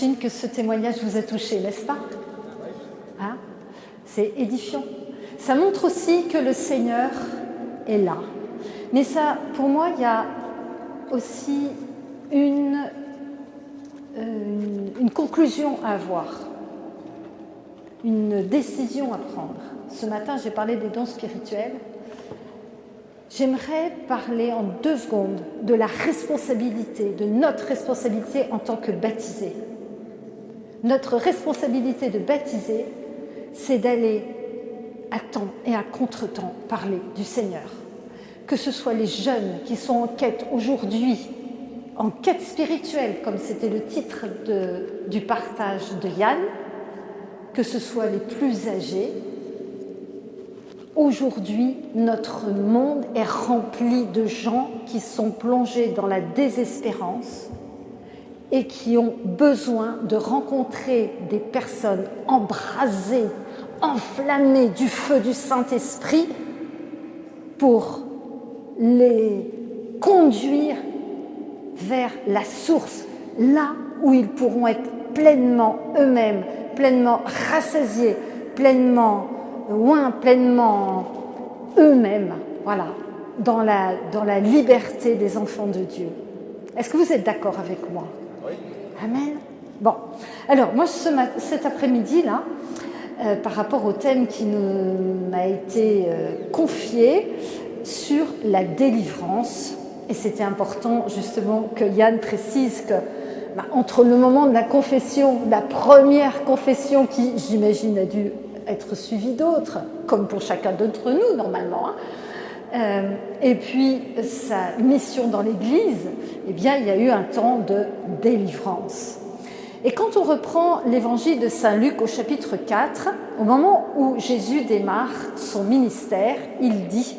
J'imagine que ce témoignage vous a touché, n'est-ce pas? Hein? C'est édifiant. Ça montre aussi que le Seigneur est là. Mais ça, pour moi, il y a aussi une conclusion à avoir, une décision à prendre. Ce matin, j'ai parlé des dons spirituels. J'aimerais parler en 2 secondes de la responsabilité, de notre responsabilité en tant que baptisés. Notre responsabilité de baptiser, c'est d'aller à temps et à contre-temps parler du Seigneur. Que ce soit les jeunes qui sont en quête aujourd'hui, en quête spirituelle, comme c'était le titre du partage de Yann, que ce soit les plus âgés. Aujourd'hui, notre monde est rempli de gens qui sont plongés dans la désespérance et qui ont besoin de rencontrer des personnes embrasées, enflammées du feu du Saint-Esprit pour les conduire vers la source, là où ils pourront être pleinement eux-mêmes, pleinement rassasiés, pleinement eux-mêmes, voilà, dans la liberté des enfants de Dieu. Est-ce que vous êtes d'accord avec moi? Oui. Amen. Bon, alors moi cet après-midi-là, par rapport au thème qui m'a été confié sur la délivrance, et c'était important justement que Yann précise que entre le moment de la confession, la première confession qui, j'imagine, a dû être suivie d'autres, comme pour chacun d'entre nous normalement, et puis sa mission dans l'Église, eh bien, il y a eu un temps de délivrance. Et quand on reprend l'évangile de Saint Luc au chapitre 4, au moment où Jésus démarre son ministère, il dit,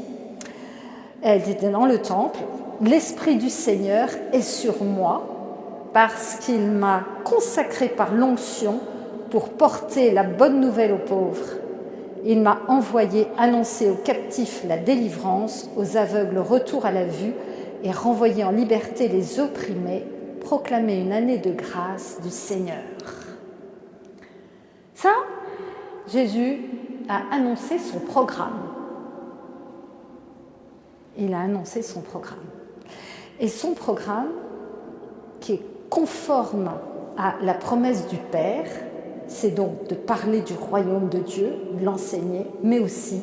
elle était dans le temple, « L'Esprit du Seigneur est sur moi, parce qu'il m'a consacré par l'onction pour porter la bonne nouvelle aux pauvres. Il m'a envoyé annoncer aux captifs la délivrance, aux aveugles retour à la vue et renvoyer en liberté les opprimés, proclamer une année de grâce du Seigneur. » Ça, Jésus a annoncé son programme. Il a annoncé son programme. Et son programme, qui est conforme à la promesse du Père, c'est donc de parler du royaume de Dieu, de l'enseigner, mais aussi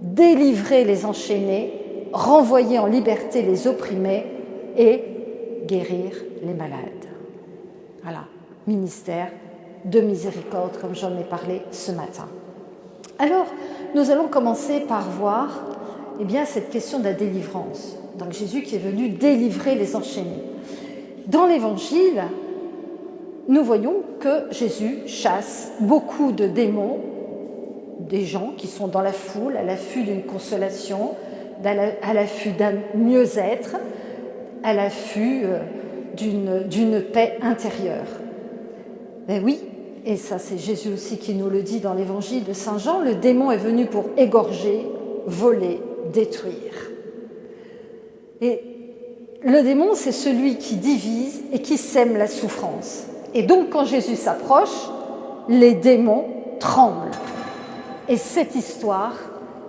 délivrer les enchaînés, renvoyer en liberté les opprimés et guérir les malades. Voilà, ministère de miséricorde, comme j'en ai parlé ce matin. Alors, nous allons commencer par voir cette question de la délivrance. Donc Jésus qui est venu délivrer les enchaînés. Dans l'Évangile, nous voyons que Jésus chasse beaucoup de démons, des gens qui sont dans la foule, à l'affût d'une consolation, à l'affût d'un mieux-être, à l'affût d'une paix intérieure. Ben oui, et ça c'est Jésus aussi qui nous le dit dans l'Évangile de Saint Jean, le démon est venu pour égorger, voler, détruire. Et le démon, c'est celui qui divise et qui sème la souffrance. Et donc, quand Jésus s'approche, les démons tremblent. Et cette histoire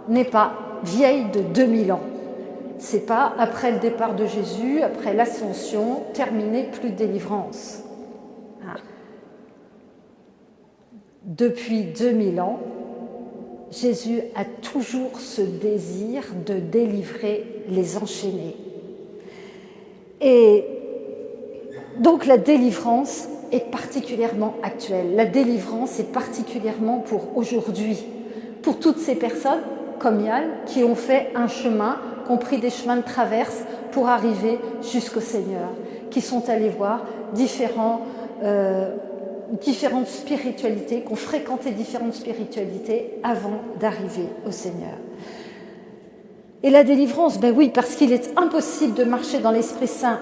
n'est pas vieille de 2000 ans. C'est pas après le départ de Jésus, après l'ascension, terminé, plus de délivrance. Depuis 2000 ans, Jésus a toujours ce désir de délivrer les enchaînés. Et donc la délivrance est particulièrement actuelle. La délivrance est particulièrement pour aujourd'hui, pour toutes ces personnes comme Yann qui ont fait un chemin, qui ont pris des chemins de traverse pour arriver jusqu'au Seigneur, qui sont allés voir différentes spiritualités, qui ont fréquenté différentes spiritualités avant d'arriver au Seigneur. Et la délivrance, ben oui, parce qu'il est impossible de marcher dans l'Esprit Saint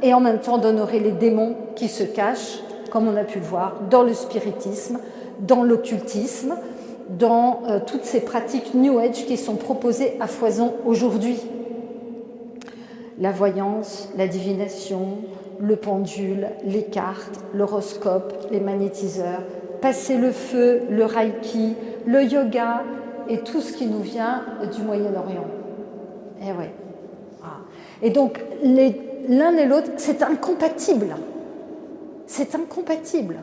et en même temps d'honorer les démons qui se cachent, comme on a pu le voir, dans le spiritisme, dans l'occultisme, dans toutes ces pratiques New Age qui sont proposées à foison aujourd'hui. la voyance, la divination, le pendule, les cartes, l'horoscope, les magnétiseurs, passer le feu, le reiki, le yoga et tout ce qui nous vient du Moyen-Orient. Eh ouais. Et donc, l'un et l'autre, c'est incompatible. C'est incompatible.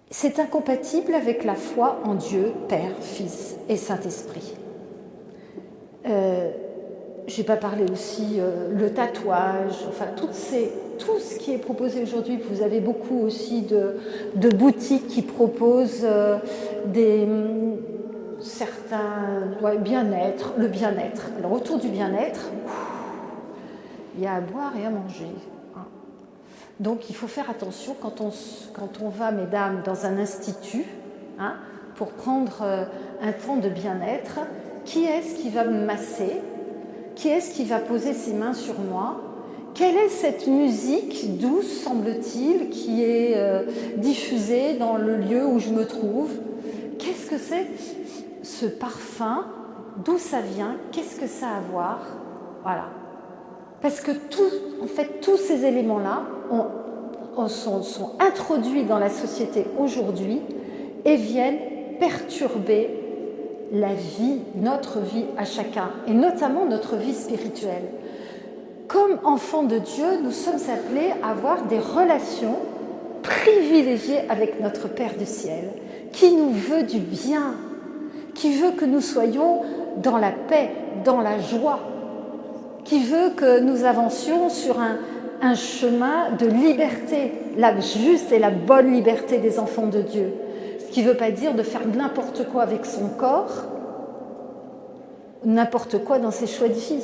C'est incompatible avec la foi en Dieu, Père, Fils et Saint-Esprit. Je n'ai pas parlé aussi le tatouage, enfin tout ce qui est proposé aujourd'hui. Vous avez beaucoup aussi de boutiques qui proposent certains bien-être, le bien-être. Alors autour du bien-être, il y a à boire et à manger. Donc il faut faire attention quand on va, mesdames, dans un institut, pour prendre un temps de bien-être. Qui est-ce qui va me masser? Qui est-ce qui va poser ses mains sur moi? Quelle est cette musique douce, semble-t-il, qui est diffusée dans le lieu où je me trouve? Qu'est-ce que c'est ce parfum? D'où ça vient? Qu'est-ce que ça a à voir? Voilà. Parce que tous ces éléments-là sont introduits dans la société aujourd'hui et viennent perturber la vie, notre vie à chacun, et notamment notre vie spirituelle. Comme enfants de Dieu, nous sommes appelés à avoir des relations privilégiées avec notre Père du ciel, qui nous veut du bien, qui veut que nous soyons dans la paix, dans la joie, qui veut que nous avancions sur un chemin de liberté, la juste et la bonne liberté des enfants de Dieu. Ce qui ne veut pas dire de faire n'importe quoi avec son corps, n'importe quoi dans ses choix de vie.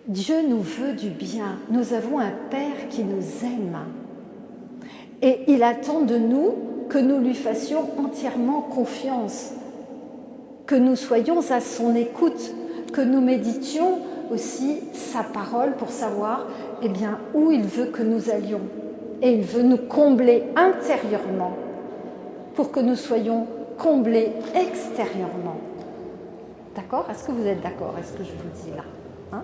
Dieu nous veut du bien. Nous avons un Père qui nous aime. Et il attend de nous que nous lui fassions entièrement confiance, que nous soyons à son écoute, que nous méditions aussi sa parole pour savoir où il veut que nous allions. Et il veut nous combler intérieurement pour que nous soyons comblés extérieurement. D'accord? Est-ce que vous êtes d'accord? Est-ce que je vous dis là?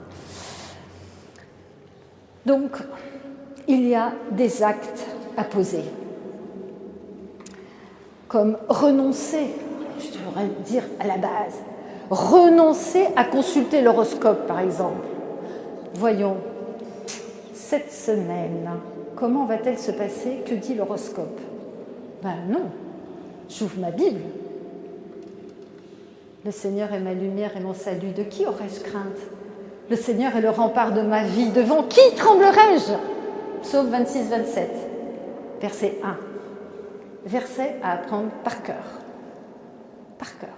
Donc, il y a des actes à poser. Comme renoncer, je devrais dire à la base, renoncer à consulter l'horoscope, par exemple. Voyons, cette semaine, comment va-t-elle se passer? Que dit l'horoscope? Ben non, j'ouvre ma Bible. Le Seigneur est ma lumière et mon salut. De qui aurais-je crainte? Le Seigneur est le rempart de ma vie. Devant qui tremblerais-je? Psaume 26, 27, verset 1. Verset à apprendre par cœur. Par cœur.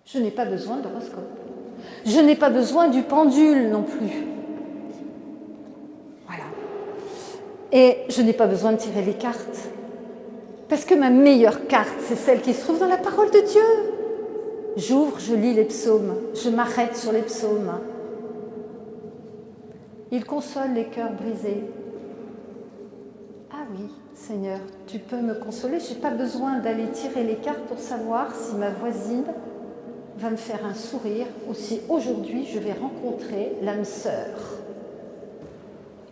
Je n'ai pas besoin d'horoscope. Je n'ai pas besoin du pendule non plus. Voilà. Et je n'ai pas besoin de tirer les cartes. Parce que ma meilleure carte, c'est celle qui se trouve dans la parole de Dieu. J'ouvre, je lis les psaumes, je m'arrête sur les psaumes. Il console les cœurs brisés. Ah oui, Seigneur, tu peux me consoler. Je n'ai pas besoin d'aller tirer les cartes pour savoir si ma voisine va me faire un sourire ou si aujourd'hui je vais rencontrer l'âme sœur.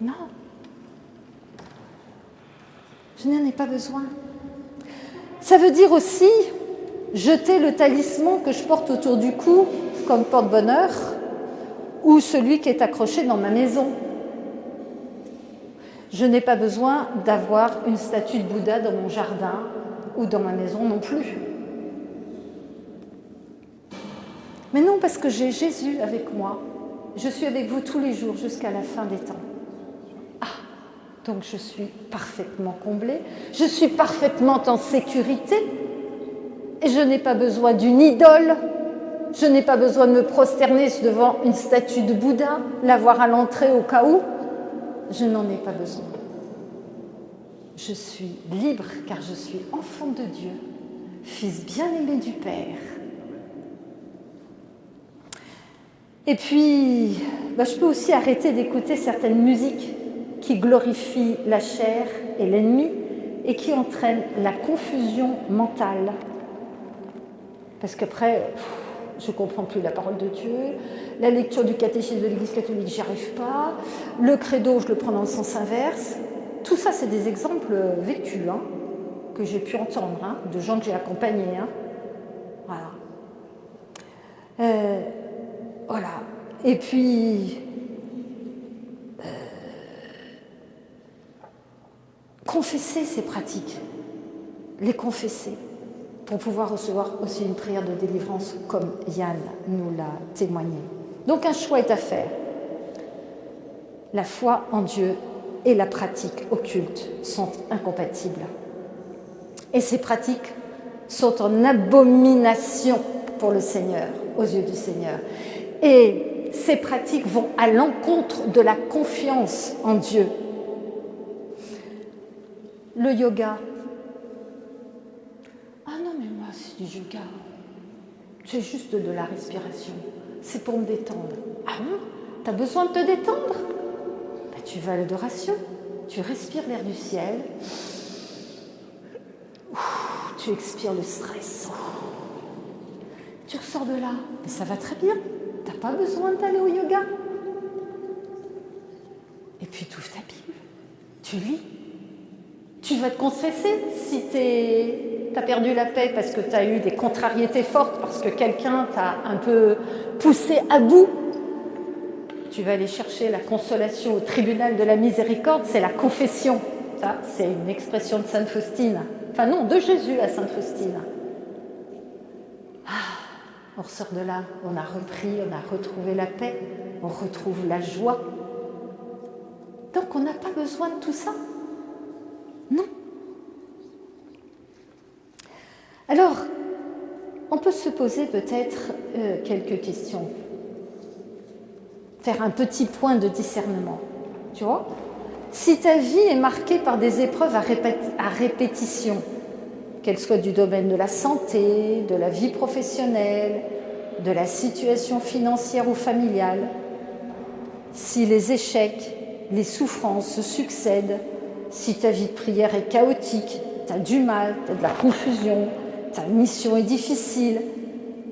Non. Je n'en ai pas besoin. Ça veut dire aussi jeter le talisman que je porte autour du cou comme porte-bonheur ou celui qui est accroché dans ma maison. Je n'ai pas besoin d'avoir une statue de Bouddha dans mon jardin ou dans ma maison non plus. Mais non, parce que j'ai Jésus avec moi. Je suis avec vous tous les jours jusqu'à la fin des temps. Donc je suis parfaitement comblée, je suis parfaitement en sécurité et je n'ai pas besoin d'une idole, je n'ai pas besoin de me prosterner devant une statue de Bouddha, l'avoir à l'entrée au cas où. Je n'en ai pas besoin. Je suis libre car je suis enfant de Dieu, fils bien-aimé du Père. Et puis, je peux aussi arrêter d'écouter certaines musiques qui glorifient la chair et l'ennemi et qui entraînent la confusion mentale. Parce qu'après, je ne comprends plus la parole de Dieu. La lecture du catéchisme de l'Église catholique, j'y arrive pas. Le credo, je le prends dans le sens inverse. Tout ça, c'est des exemples vécus, que j'ai pu entendre, de gens que j'ai accompagnés. Voilà. Voilà. Et puis, confesser ces pratiques, les confesser, pour pouvoir recevoir aussi une prière de délivrance comme Yann nous l'a témoigné. Donc un choix est à faire. La foi en Dieu et la pratique occulte sont incompatibles. Et ces pratiques sont en abomination pour le Seigneur, aux yeux du Seigneur. Et ces pratiques vont à l'encontre de la confiance en Dieu. Le yoga. Ah non, mais moi, c'est du yoga. C'est juste de la respiration. C'est pour me détendre. Ah non, t'as besoin de te détendre? Ben, tu vas à l'adoration, tu respires l'air du ciel, tu expires le stress. Tu ressors de là, mais ça va très bien. T'as pas besoin d'aller au yoga. Et puis tu ouvres ta Bible, tu lis. Tu vas te confesser si tu as perdu la paix parce que tu as eu des contrariétés fortes, parce que quelqu'un t'a un peu poussé à bout. Tu vas aller chercher la consolation au tribunal de la miséricorde, c'est la confession. Ça, c'est une expression de Sainte Faustine. Enfin non, de Jésus à Sainte Faustine. On ressort de là, on a repris, on a retrouvé la paix, on retrouve la joie. Donc on n'a pas besoin de tout ça. Non. Alors, on peut se poser peut-être quelques questions. Faire un petit point de discernement. Tu vois ? Si ta vie est marquée par des épreuves à répétition, qu'elles soient du domaine de la santé, de la vie professionnelle, de la situation financière ou familiale, si les échecs, les souffrances se succèdent, si ta vie de prière est chaotique, tu as du mal, tu as de la confusion, ta mission est difficile,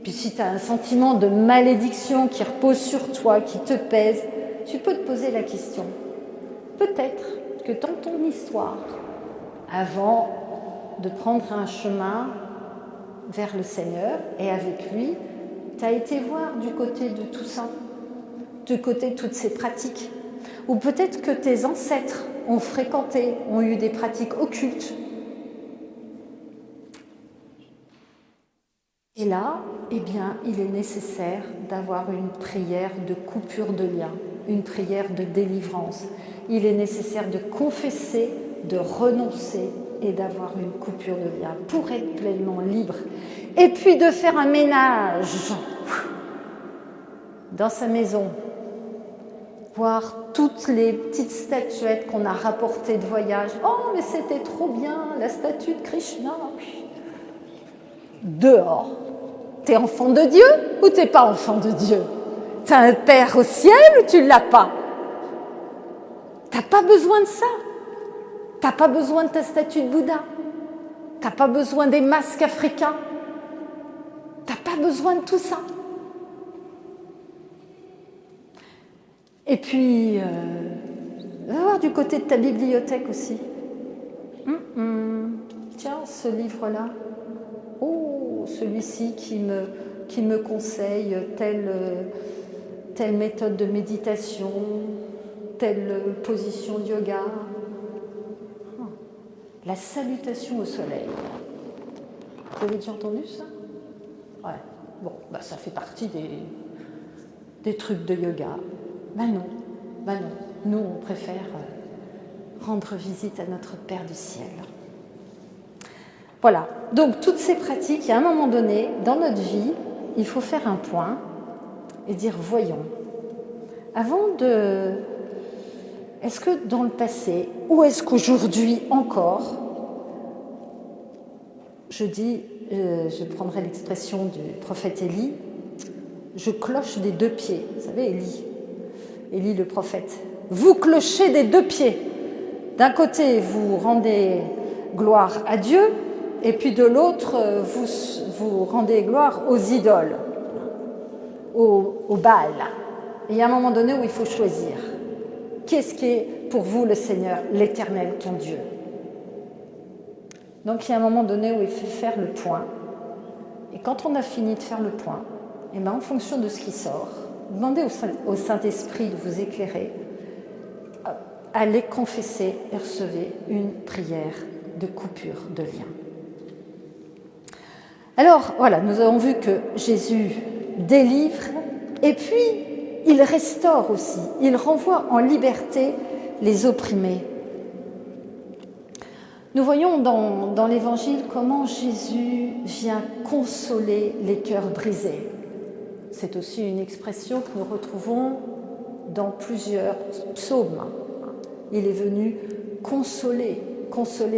puis si tu as un sentiment de malédiction qui repose sur toi, qui te pèse, tu peux te poser la question. Peut-être que dans ton histoire, avant de prendre un chemin vers le Seigneur et avec lui, tu as été voir du côté de tout ça, du côté de toutes ces pratiques. Ou peut-être que tes ancêtres ont fréquenté, ont eu des pratiques occultes. Et là, eh bien, il est nécessaire d'avoir une prière de coupure de lien, une prière de délivrance. Il est nécessaire de confesser, de renoncer et d'avoir une coupure de lien pour être pleinement libre. Et puis de faire un ménage dans sa maison. Voir toutes les petites statuettes qu'on a rapportées de voyage. Oh, mais c'était trop bien, la statue de Krishna. Dehors. T'es enfant de Dieu ou t'es pas enfant de Dieu? T'as un père au ciel ou tu l'as pas? T'as pas besoin de ça. T'as pas besoin de ta statue de Bouddha. T'as pas besoin des masques africains. T'as pas besoin de tout ça. Et puis, va voir du côté de ta bibliothèque aussi. Tiens, ce livre-là. Oh, celui-ci qui me conseille telle méthode de méditation, telle position de yoga. La salutation au soleil. Vous avez déjà entendu ça? Ouais. Bon, bah, ça fait partie des trucs de yoga. Ben non. Nous, on préfère rendre visite à notre Père du ciel. Voilà. Donc, toutes ces pratiques, à un moment donné, dans notre vie, il faut faire un point et dire, voyons, est-ce que dans le passé, ou est-ce qu'aujourd'hui encore, je prendrai l'expression du prophète Élie, je cloche des deux pieds. Vous savez, Élie le prophète. Vous clochez des deux pieds. D'un côté, vous rendez gloire à Dieu, et puis de l'autre, vous rendez gloire aux idoles, au Baal. Et il y a un moment donné où il faut choisir. Qu'est-ce qui est pour vous le Seigneur, l'Éternel, ton Dieu? Donc il y a un moment donné où il faut faire le point. Et quand on a fini de faire le point, et bien en fonction de ce qui sort, demandez au Saint-Esprit de vous éclairer, allez confesser et recevez une prière de coupure de lien. Alors voilà, nous avons vu que Jésus délivre et puis il restaure aussi, il renvoie en liberté les opprimés. Nous voyons dans l'Évangile comment Jésus vient consoler les cœurs brisés. C'est aussi une expression que nous retrouvons dans plusieurs psaumes. Il est venu consoler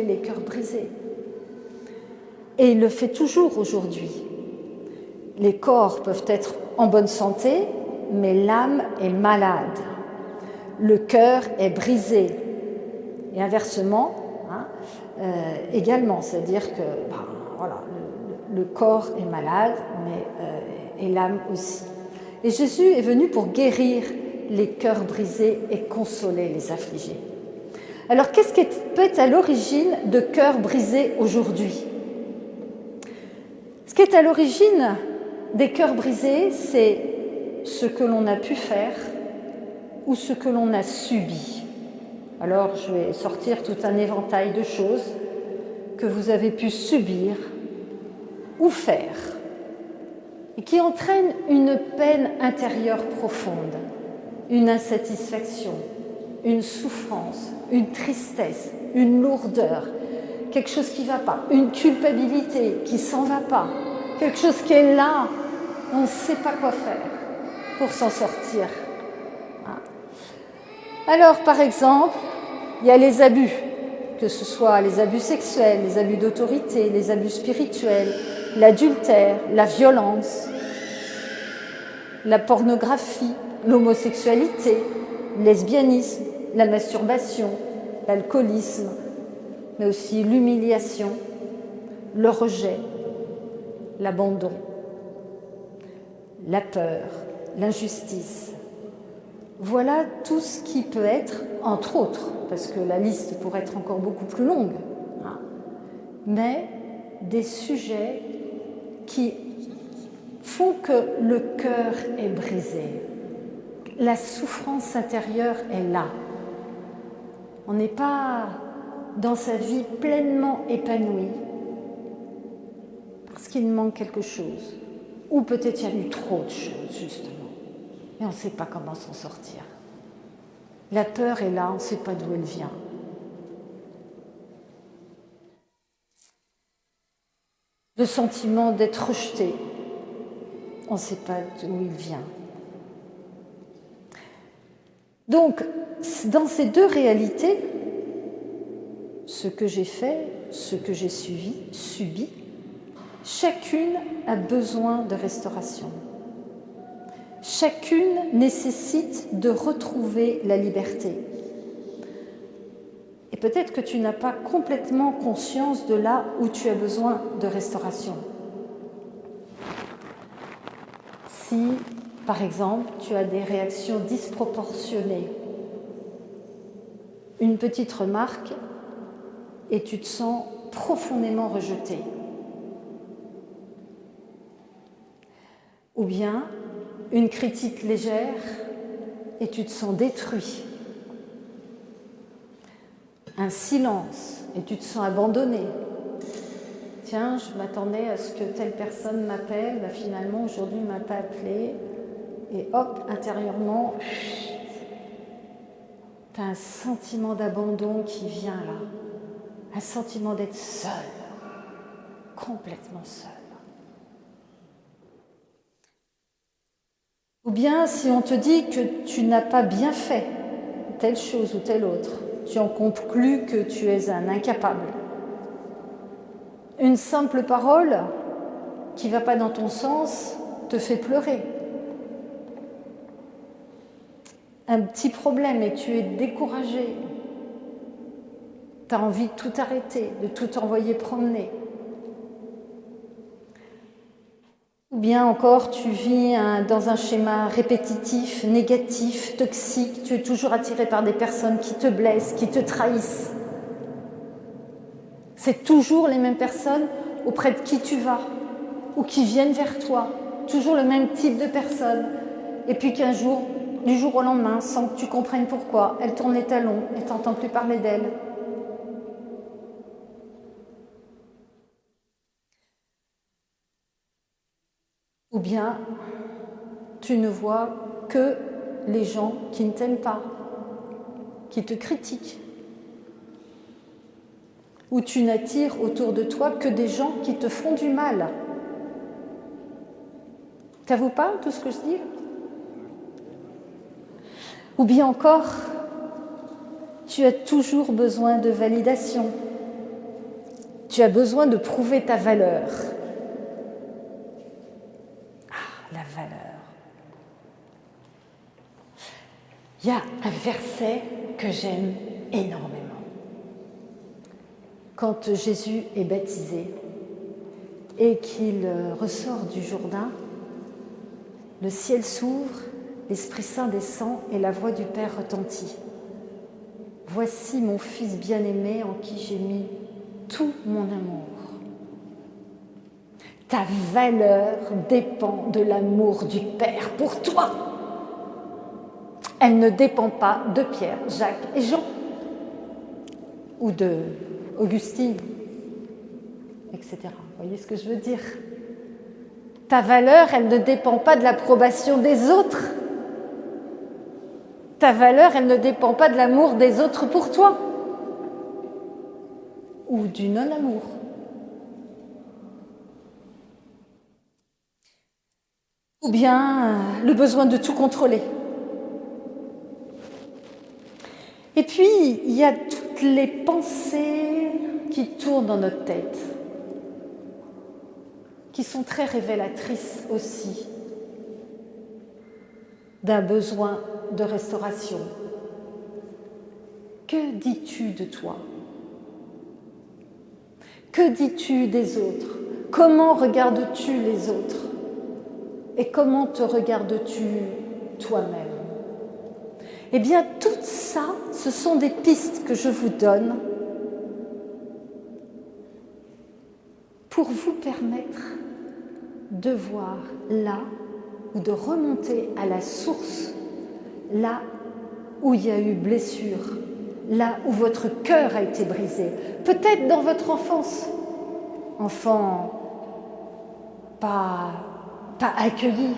les cœurs brisés. Et il le fait toujours aujourd'hui. Les corps peuvent être en bonne santé, mais l'âme est malade. Le cœur est brisé. Et inversement, également, c'est-à-dire que voilà, le corps est malade, mais et l'âme aussi. Et Jésus est venu pour guérir les cœurs brisés et consoler les affligés. Alors, qu'est-ce qui peut être à l'origine de cœurs brisés aujourd'hui? Ce qui est à l'origine des cœurs brisés, c'est ce que l'on a pu faire ou ce que l'on a subi. Alors, je vais sortir tout un éventail de choses que vous avez pu subir ou faire et qui entraînent une peine intérieure profonde, une insatisfaction, une souffrance, une tristesse, une lourdeur, quelque chose qui ne va pas, une culpabilité qui ne s'en va pas, quelque chose qui est là, on ne sait pas quoi faire pour s'en sortir. Alors, par exemple, il y a les abus, que ce soit les abus sexuels, les abus d'autorité, les abus spirituels, l'adultère, la violence, la pornographie, l'homosexualité, le lesbianisme, la masturbation, l'alcoolisme, mais aussi l'humiliation, le rejet, l'abandon, la peur, l'injustice. Voilà tout ce qui peut être, entre autres, parce que la liste pourrait être encore beaucoup plus longue, mais des sujets qui font que le cœur est brisé. La souffrance intérieure est là. On n'est pas dans sa vie pleinement épanoui parce qu'il manque quelque chose. Ou peut-être il y a eu trop de choses, justement. Et on ne sait pas comment s'en sortir. La peur est là, on ne sait pas d'où elle vient. Le sentiment d'être rejeté, on ne sait pas d'où il vient. Donc, dans ces deux réalités, ce que j'ai fait, ce que j'ai subi, chacune a besoin de restauration. Chacune nécessite de retrouver la liberté. Et peut-être que tu n'as pas complètement conscience de là où tu as besoin de restauration. Si, par exemple, tu as des réactions disproportionnées, une petite remarque et tu te sens profondément rejeté. Ou bien une critique légère et tu te sens détruit. Un silence et tu te sens abandonné. Tiens, je m'attendais à ce que telle personne m'appelle, finalement aujourd'hui il ne m'a pas appelé. Et hop, intérieurement, tu as un sentiment d'abandon qui vient là. Un sentiment d'être seul, complètement seul. Ou bien si on te dit que tu n'as pas bien fait telle chose ou telle autre, tu en conclus que tu es un incapable. Une simple parole qui ne va pas dans ton sens te fait pleurer. Un petit problème et tu es découragé. Tu as envie de tout arrêter, de tout envoyer promener. Ou bien encore, tu vis dans un schéma répétitif, négatif, toxique, tu es toujours attiré par des personnes qui te blessent, qui te trahissent. C'est toujours les mêmes personnes auprès de qui tu vas, ou qui viennent vers toi, toujours le même type de personnes. Et puis qu'un jour, du jour au lendemain, sans que tu comprennes pourquoi, elles tournent les talons et tu n'entends plus parler d'elles. Ou bien, tu ne vois que les gens qui ne t'aiment pas, qui te critiquent. Ou tu n'attires autour de toi que des gens qui te font du mal. Ça vous parle tout ce que je dis? Ou bien encore, tu as toujours besoin de validation. Tu as besoin de prouver ta valeur. Ah, la valeur. Il y a un verset que j'aime énormément. Quand Jésus est baptisé et qu'il ressort du Jourdain, le ciel s'ouvre, l'Esprit Saint descend et la voix du Père retentit. Voici mon Fils bien-aimé en qui j'ai mis tout mon amour. Ta valeur dépend de l'amour du Père pour toi. Elle ne dépend pas de Pierre, Jacques et Jean, ou de Augustine, etc. Vous voyez ce que je veux dire? Ta valeur, elle ne dépend pas de l'approbation des autres. Ta valeur, elle ne dépend pas de l'amour des autres pour toi, ou du non-amour. Ou bien le besoin de tout contrôler. Et puis, il y a toutes les pensées qui tournent dans notre tête, qui sont très révélatrices aussi d'un besoin de restauration. Que dis-tu de toi? Que dis-tu des autres? Comment regardes-tu les autres? Et comment te regardes-tu toi-même? Eh bien, tout ça, ce sont des pistes que je vous donne pour vous permettre de voir là, ou de remonter à la source, là où il y a eu blessure, là où votre cœur a été brisé. Peut-être dans votre enfance, enfant pas accueilli,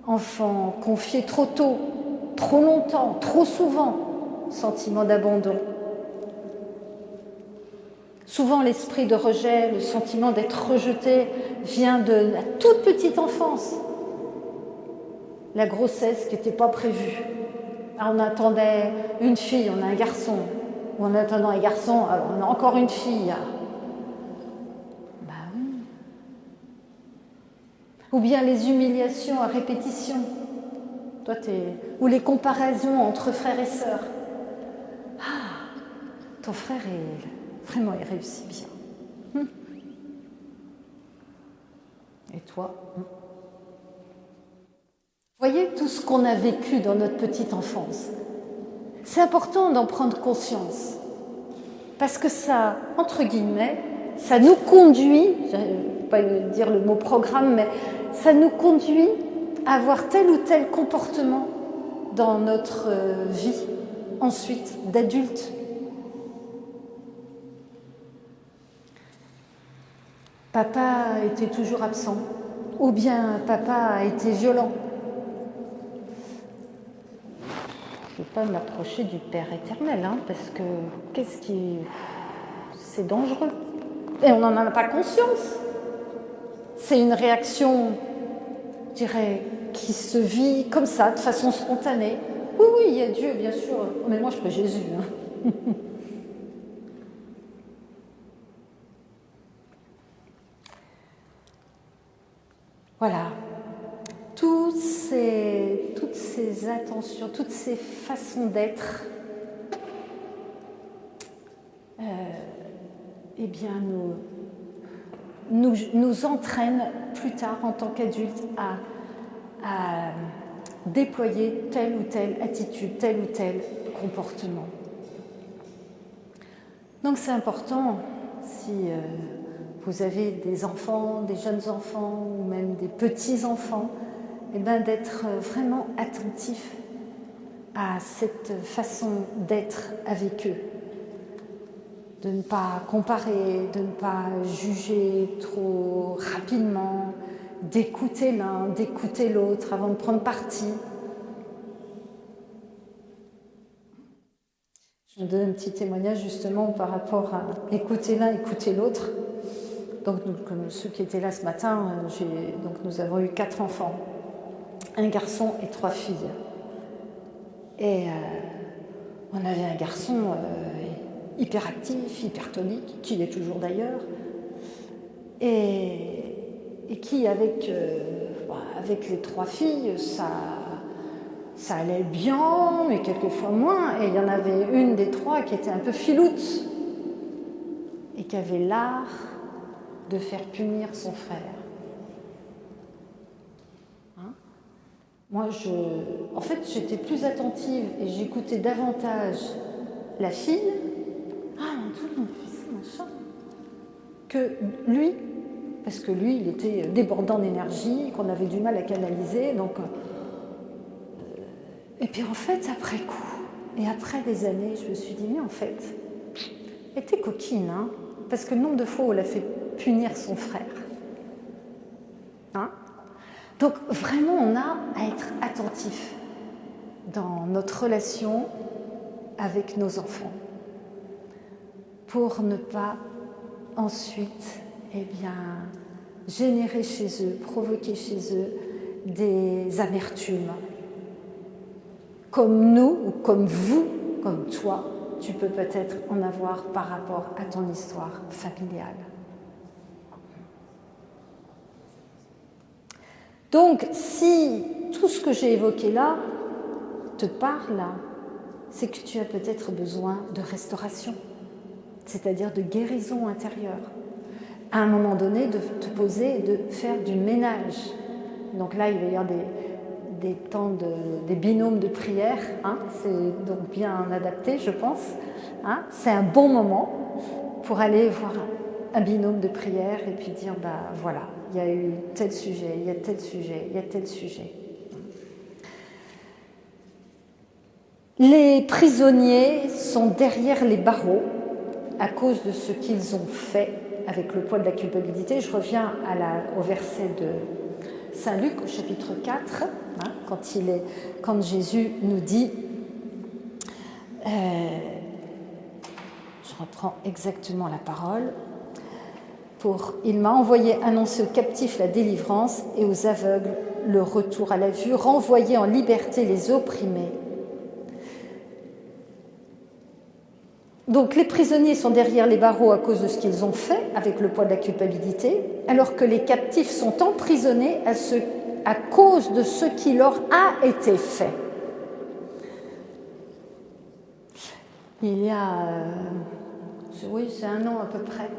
enfant confié trop tôt, trop longtemps, trop souvent, sentiment d'abandon. Souvent, l'esprit de rejet, le sentiment d'être rejeté vient de la toute petite enfance. La grossesse qui n'était pas prévue. On attendait une fille, on a un garçon. Ou en attendant un garçon, alors on a encore une fille. Bah oui. Ou bien les humiliations à répétition. Ou les comparaisons entre frères et sœurs. Ah, ton frère vraiment, il réussit bien. Et toi? Voyez tout ce qu'on a vécu dans notre petite enfance. C'est important d'en prendre conscience. Parce que ça, entre guillemets, ça nous conduit, je ne vais pas dire le mot programme, mais ça nous conduit à avoir tel ou tel comportement dans notre vie, ensuite, d'adulte. Papa était toujours absent, ou bien papa a été violent. Je ne vais pas m'approcher du Père éternel, parce que c'est dangereux. Et on n'en a pas conscience. C'est une réaction, je dirais, qui se vit comme ça, de façon spontanée. Oui, il y a Dieu, bien sûr. Mais moi, je peux Jésus. Voilà. Toutes ces attentions, toutes ces façons d'être, eh bien, nous entraîne plus tard en tant qu'adultes à déployer telle ou telle attitude, tel ou tel comportement. Donc c'est important, si vous avez des enfants, des jeunes enfants ou même des petits-enfants, eh ben, d'être vraiment attentif à cette façon d'être avec eux. De ne pas comparer, de ne pas juger trop rapidement, d'écouter l'un, d'écouter l'autre avant de prendre parti. Je donne un petit témoignage justement par rapport à écouter l'un, écouter l'autre. Donc, comme ceux qui étaient là ce matin, nous avons eu 4 enfants, un garçon et 3 filles. Et on avait un garçon hyperactif, hypertonique, qui l'est toujours d'ailleurs, et qui, avec les 3 filles, ça allait bien, mais quelquefois moins. Et il y en avait une des 3 qui était un peu filoute et qui avait l'art de faire punir son frère. Hein? Moi, en fait, j'étais plus attentive et j'écoutais davantage la fille. Ah, mon Dieu, il fait ça, machin. Que lui, parce que lui, il était débordant d'énergie, qu'on avait du mal à canaliser. Donc, et puis en fait, après coup, et après des années, je me suis dit, mais en fait, elle était coquine, hein, parce que le nombre de fois où elle a fait punir son frère. Hein? Donc vraiment, on a à être attentif dans notre relation avec nos enfants pour ne pas ensuite générer chez eux, provoquer chez eux des amertumes. Comme nous, ou comme vous, comme toi, tu peux peut-être en avoir par rapport à ton histoire familiale. Donc, si tout ce que j'ai évoqué là te parle, c'est que tu as peut-être besoin de restauration, c'est-à-dire de guérison intérieure. À un moment donné, de te poser et de faire du ménage. Donc là, il va y avoir des binômes de prière, hein, c'est donc bien adapté, je pense. Hein, c'est un bon moment pour aller voir un binôme de prière et puis dire, voilà, il y a eu tel sujet, il y a tel sujet, il y a tel sujet. Les prisonniers sont derrière les barreaux à cause de ce qu'ils ont fait avec le poids de la culpabilité. Je reviens au verset de Saint Luc, au chapitre 4, hein, quand Jésus nous dit, je reprends exactement la parole, il m'a envoyé annoncer aux captifs la délivrance et aux aveugles le retour à la vue, renvoyer en liberté les opprimés. Donc les prisonniers sont derrière les barreaux à cause de ce qu'ils ont fait avec le poids de la culpabilité, alors que les captifs sont emprisonnés à cause de ce qui leur a été fait. Il y a... oui, c'est 1 an à peu près.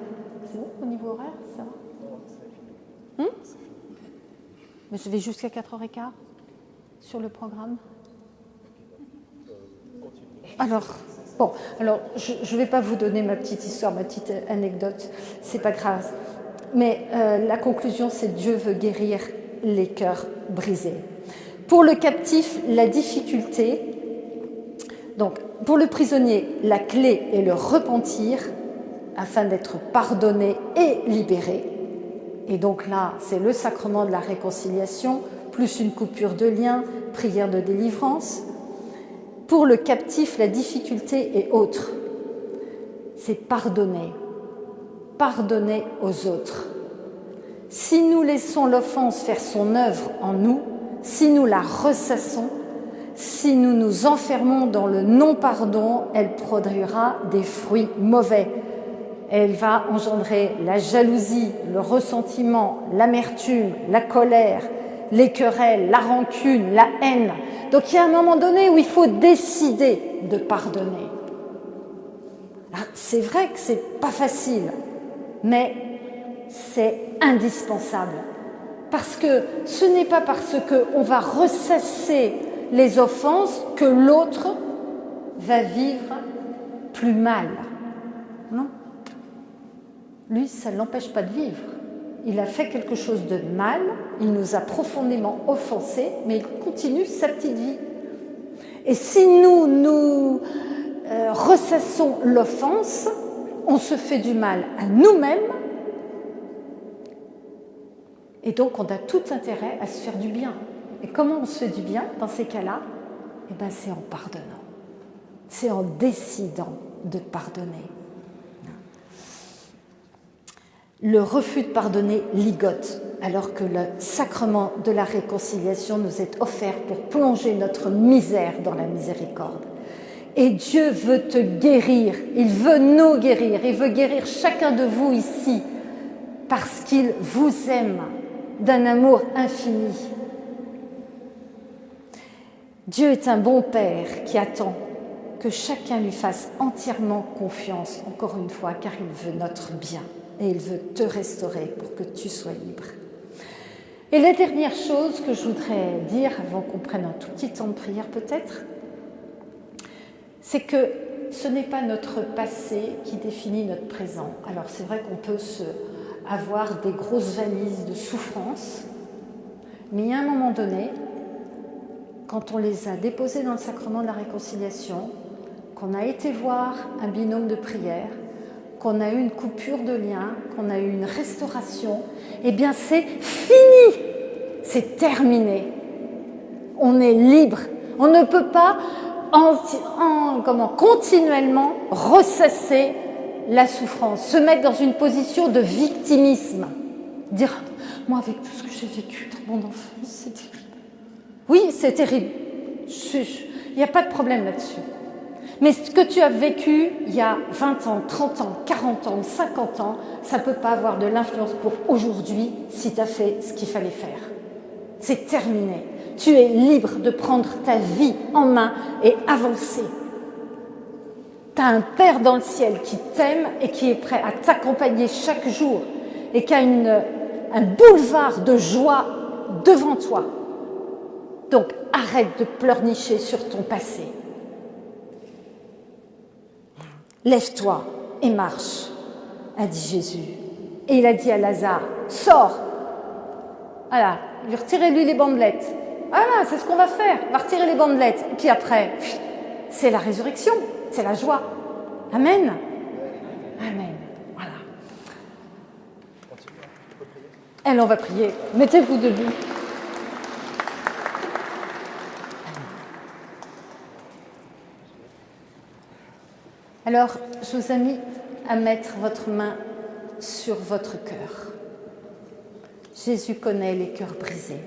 C'est bon au niveau horaire, ça va? Mais je vais jusqu'à 4h15 sur le programme. Alors, je ne vais pas vous donner ma petite histoire, ma petite anecdote, c'est pas grave. Mais la conclusion, c'est Dieu veut guérir les cœurs brisés. Pour le captif, la difficulté, donc pour le prisonnier, la clé est le repentir afin d'être pardonné et libéré. Et donc là, c'est le sacrement de la réconciliation, plus une coupure de lien, prière de délivrance. Pour le captif, la difficulté est autre. C'est pardonner aux autres. Si nous laissons l'offense faire son œuvre en nous, si nous la ressassons, si nous nous enfermons dans le non-pardon, elle produira des fruits mauvais. Elle va engendrer la jalousie, le ressentiment, l'amertume, la colère, les querelles, la rancune, la haine. Donc il y a un moment donné où il faut décider de pardonner. C'est vrai que c'est pas facile, mais c'est indispensable. Parce que ce n'est pas parce qu'on va ressasser les offenses que l'autre va vivre plus mal. Non. Lui, ça ne l'empêche pas de vivre. Il a fait quelque chose de mal, il nous a profondément offensés, mais il continue sa petite vie. Et si nous ressassons l'offense, on se fait du mal à nous-mêmes, et donc on a tout intérêt à se faire du bien. Et comment on se fait du bien dans ces cas-là? Eh bien, c'est en pardonnant. C'est en décidant de pardonner. Le refus de pardonner ligote, alors que le sacrement de la réconciliation nous est offert pour plonger notre misère dans la miséricorde. Et Dieu veut te guérir, il veut nous guérir, il veut guérir chacun de vous ici, parce qu'il vous aime d'un amour infini. Dieu est un bon Père qui attend que chacun lui fasse entièrement confiance, encore une fois, car il veut notre bien et il veut te restaurer pour que tu sois libre. Et la dernière chose que je voudrais dire, avant qu'on prenne un tout petit temps de prière peut-être, c'est que ce n'est pas notre passé qui définit notre présent. Alors c'est vrai qu'on peut avoir des grosses valises de souffrance, mais il y a un moment donné, quand on les a déposés dans le sacrement de la réconciliation, qu'on a été voir un binôme de prière, qu'on a eu une coupure de lien, qu'on a eu une restauration, eh bien c'est fini, c'est terminé. On est libre. On ne peut pas continuellement ressasser la souffrance, se mettre dans une position de victimisme, dire « moi avec tout ce que j'ai vécu dans mon enfance, c'est terrible ». Oui, c'est terrible, il n'y a pas de problème là-dessus. Mais ce que tu as vécu il y a 20 ans, 30 ans, 40 ans, 50 ans, ça ne peut pas avoir de l'influence pour aujourd'hui si tu as fait ce qu'il fallait faire. C'est terminé. Tu es libre de prendre ta vie en main et avancer. Tu as un Père dans le ciel qui t'aime et qui est prêt à t'accompagner chaque jour et qui a un boulevard de joie devant toi. Donc arrête de pleurnicher sur ton passé. Lève-toi et marche, a dit Jésus. Et il a dit à Lazare, sors. Voilà, retirez-lui les bandelettes. Voilà, c'est ce qu'on va faire, on va retirer les bandelettes. Et puis après, c'est la résurrection, c'est la joie. Amen. Amen. Voilà. Et on va prier. Mettez-vous debout. Alors, je vous invite à mettre votre main sur votre cœur. Jésus connaît les cœurs brisés.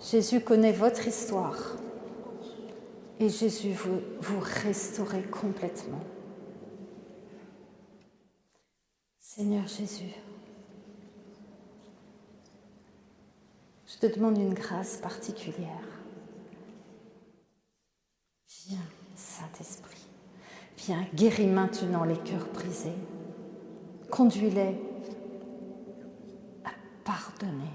Jésus connaît votre histoire. Et Jésus veut vous restaurer complètement. Seigneur Jésus, je te demande une grâce particulière. Viens, Saint-Esprit, viens, guéris maintenant les cœurs brisés. Conduis-les à pardonner.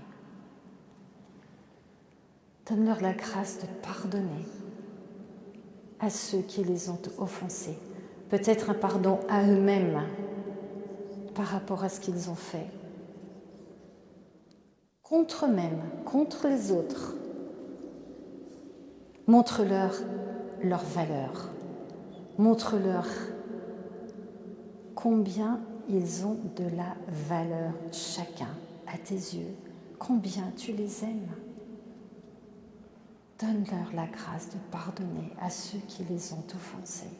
Donne-leur la grâce de pardonner à ceux qui les ont offensés. Peut-être un pardon à eux-mêmes par rapport à ce qu'ils ont fait. Contre eux-mêmes, contre les autres. Montre-leur leur valeur. Montre-leur combien ils ont de la valeur chacun à tes yeux. Combien tu les aimes. Donne-leur la grâce de pardonner à ceux qui les ont offensés.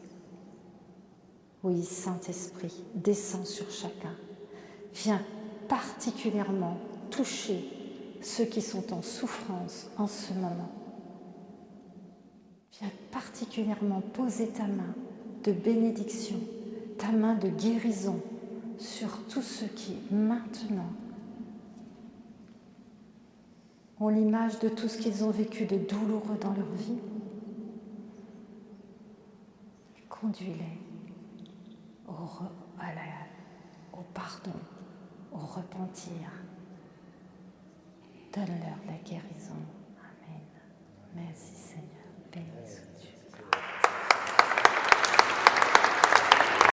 Oui, Saint-Esprit, descends sur chacun. Viens particulièrement toucher ceux qui sont en souffrance en ce moment. Viens particulièrement poser ta main de bénédiction, ta main de guérison sur tous ceux qui, maintenant, ont l'image de tout ce qu'ils ont vécu de douloureux dans leur vie. Conduis-les à la au pardon, au repentir. Donne-leur la guérison. Amen. Merci.